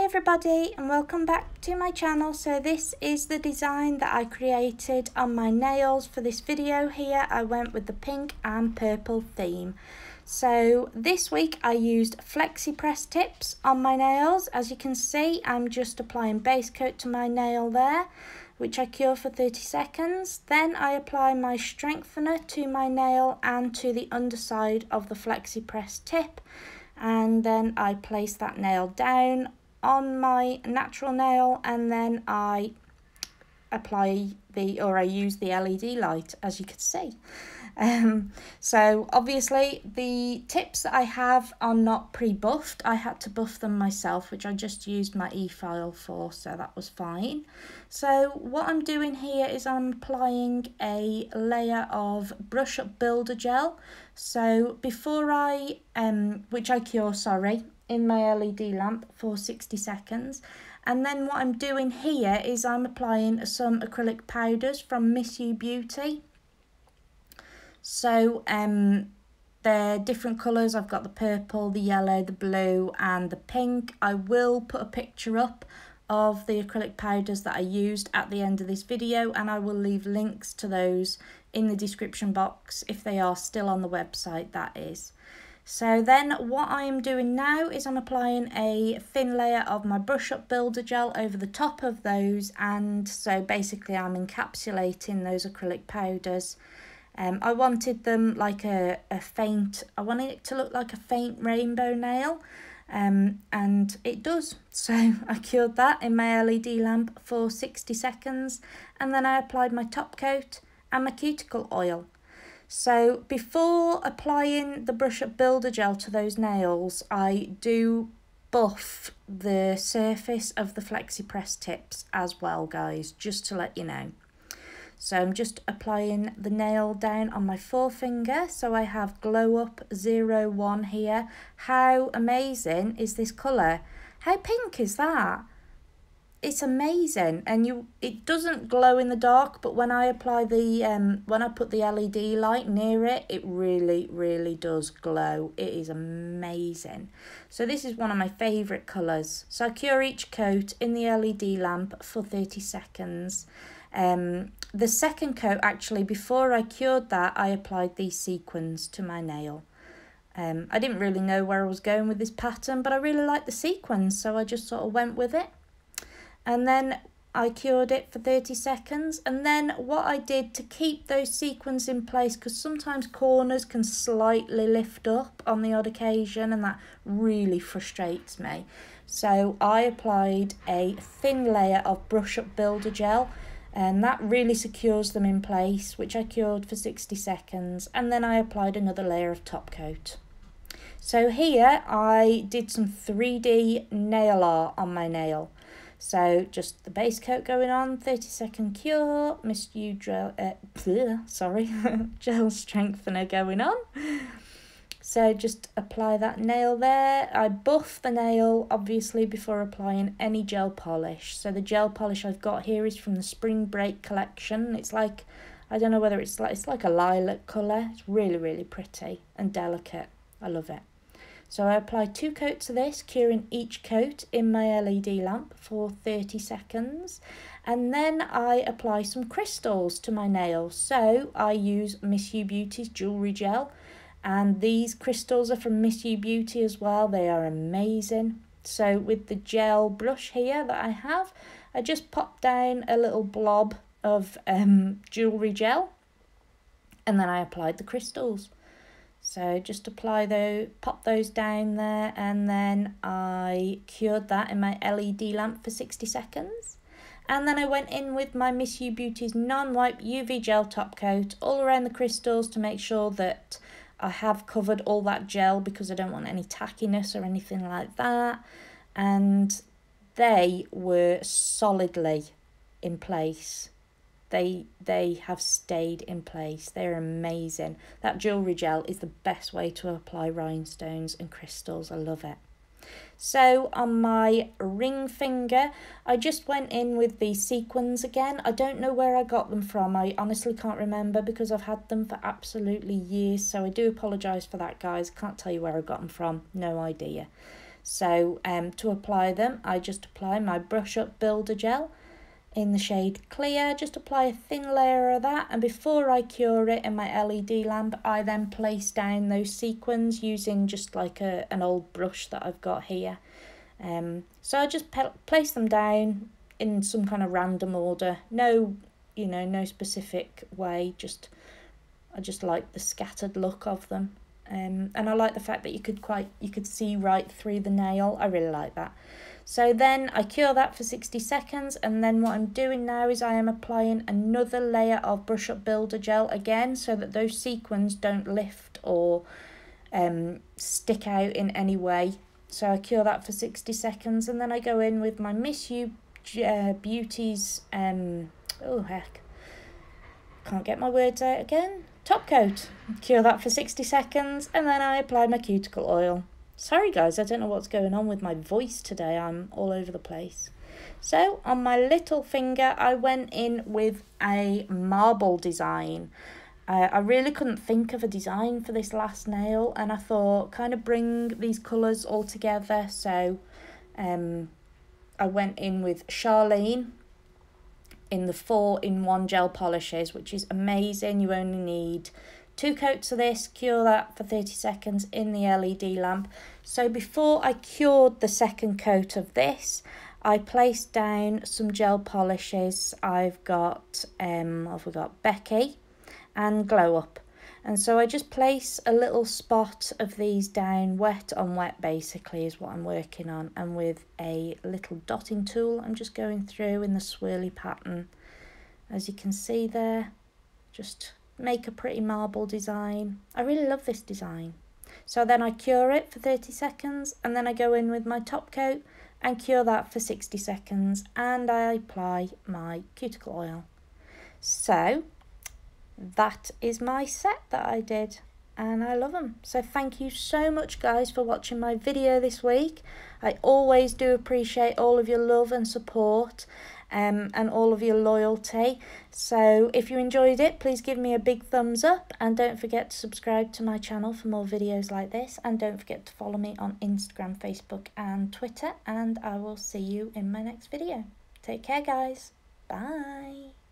everybody, and welcome back to my channel. So this is the design that I created on my nails for this video here. I went with the pink and purple theme. So this week I used Flexi press tips on my nails. As you can see, I'm just applying base coat to my nail there, which I cure for 30 seconds. Then I apply my strengthener to my nail and to the underside of the Flexi press tip. And then I place that nail down on my natural nail, and then I apply I use the LED light, as you can see. So obviously the tips that I have are not pre-buffed. I had to buff them myself, which I just used my e-file for, so that was fine. So what I'm doing here is I'm applying a layer of brush up builder gel. So before I which I cure, in my LED lamp for 60 seconds. And then what I'm doing here is I'm applying some acrylic powders from Miss You Beauty. So they're different colours. I've got the purple, the yellow, the blue and the pink. I will put a picture up of the acrylic powders that I used at the end of this video, and I will leave links to those in the description box if they are still on the website, that is. So then what I'm doing now is I'm applying a thin layer of my brush up builder gel over the top of those, and so basically I'm encapsulating those acrylic powders. I wanted them like I wanted it to look like a faint rainbow nail, and it does. So I cured that in my LED lamp for 60 seconds, and then I applied my top coat and my cuticle oil. So before applying the brush up builder gel to those nails, I do buff the surface of the Flexi press tips as well, guys, just to let you know. So I'm just applying the nail down on my forefinger. So I have Glow Up 01 here. How amazing is this colour? How pink is that? It's amazing, and it doesn't glow in the dark, but when I apply the when I put the LED light near it, it really does glow. It is amazing. So this is one of my favourite colours. So I cure each coat in the LED lamp for 30 seconds. The second coat, actually, before I cured that, I applied these sequins to my nail. I didn't really know where I was going with this pattern, but I really like the sequins, so I just sort of went with it. And then I cured it for 30 seconds. And then what I did to keep those sequins in place, because sometimes corners can slightly lift up on the odd occasion, and that really frustrates me. So I applied a thin layer of brush up builder gel, and that really secures them in place, which I cured for 60 seconds. And then I applied another layer of top coat. So here I did some 3D nail art on my nail. So just the base coat going on, 30-second cure, Miss You gel strengthener going on. So just apply that nail there. I buff the nail obviously before applying any gel polish. So the gel polish I've got here is from the Spring Break collection. It's like, I don't know whether it's like a lilac colour. It's really pretty and delicate. I love it. So I apply 2 coats of this, curing each coat in my LED lamp for 30 seconds. And then I apply some crystals to my nails. So I use Miss You Beauty's jewellery gel. And these crystals are from Miss You Beauty as well. They are amazing. So with the gel brush here that I have, I just pop down a little blob of jewellery gel. And then I applied the crystals. So just pop those down there, and then I cured that in my LED lamp for 60 seconds. And then I went in with my Miss You Beauty's non-wipe UV gel top coat all around the crystals to make sure that I have covered all that gel, because I don't want any tackiness or anything like that. And they were solidly in place. They have stayed in place. They're amazing. That jewellery gel is the best way to apply rhinestones and crystals. I love it. So on my ring finger, I just went in with the sequins again. I don't know where I got them from. I honestly can't remember, because I've had them for absolutely years. So I do apologise for that, guys. Can't tell you where I got them from. No idea. So to apply them, I just apply my Brush Up Builder Gel in the shade Clear. Just apply a thin layer of that, and before I cure it in my LED lamp, I then place down those sequins using just like an old brush that I've got here. So I just place them down in some kind of random order, no specific way, I just like the scattered look of them. And I like the fact that you could see right through the nail. I really like that. So then I cure that for 60 seconds, and then what I'm doing now is I am applying another layer of Brush Up Builder Gel again, so that those sequins don't lift or stick out in any way. So I cure that for 60 seconds, and then I go in with my Miss You Beauty's, oh heck, can't get my words out again, top coat. Cure that for 60 seconds, and then I apply my cuticle oil. Sorry guys, I don't know what's going on with my voice today, I'm all over the place. So on my little finger, I went in with a marble design. I really couldn't think of a design for this last nail, and I thought kind of bring these colours all together. So I went in with Charlene in the 4-in-1 gel polishes, which is amazing. You only need 2 coats of this, cure that for 30 seconds in the LED lamp. So before I cured the second coat of this, I placed down some gel polishes. I've got Becky and Glow Up. And so I just place a little spot of these down, wet on wet basically is what I'm working on. And with a little dotting tool, I'm just going through in the swirly pattern. As you can see there, just make a pretty marble design. I really love this design. So then I cure it for 30 seconds, and then I go in with my top coat and cure that for 60 seconds, and I apply my cuticle oil. So that is my set that I did, and I love them. So thank you so much guys for watching my video this week. I always do appreciate all of your love and support, and all of your loyalty. So if you enjoyed it, please give me a big thumbs up, and don't forget to subscribe to my channel for more videos like this, and don't forget to follow me on Instagram, Facebook and Twitter, and I will see you in my next video. Take care guys, bye.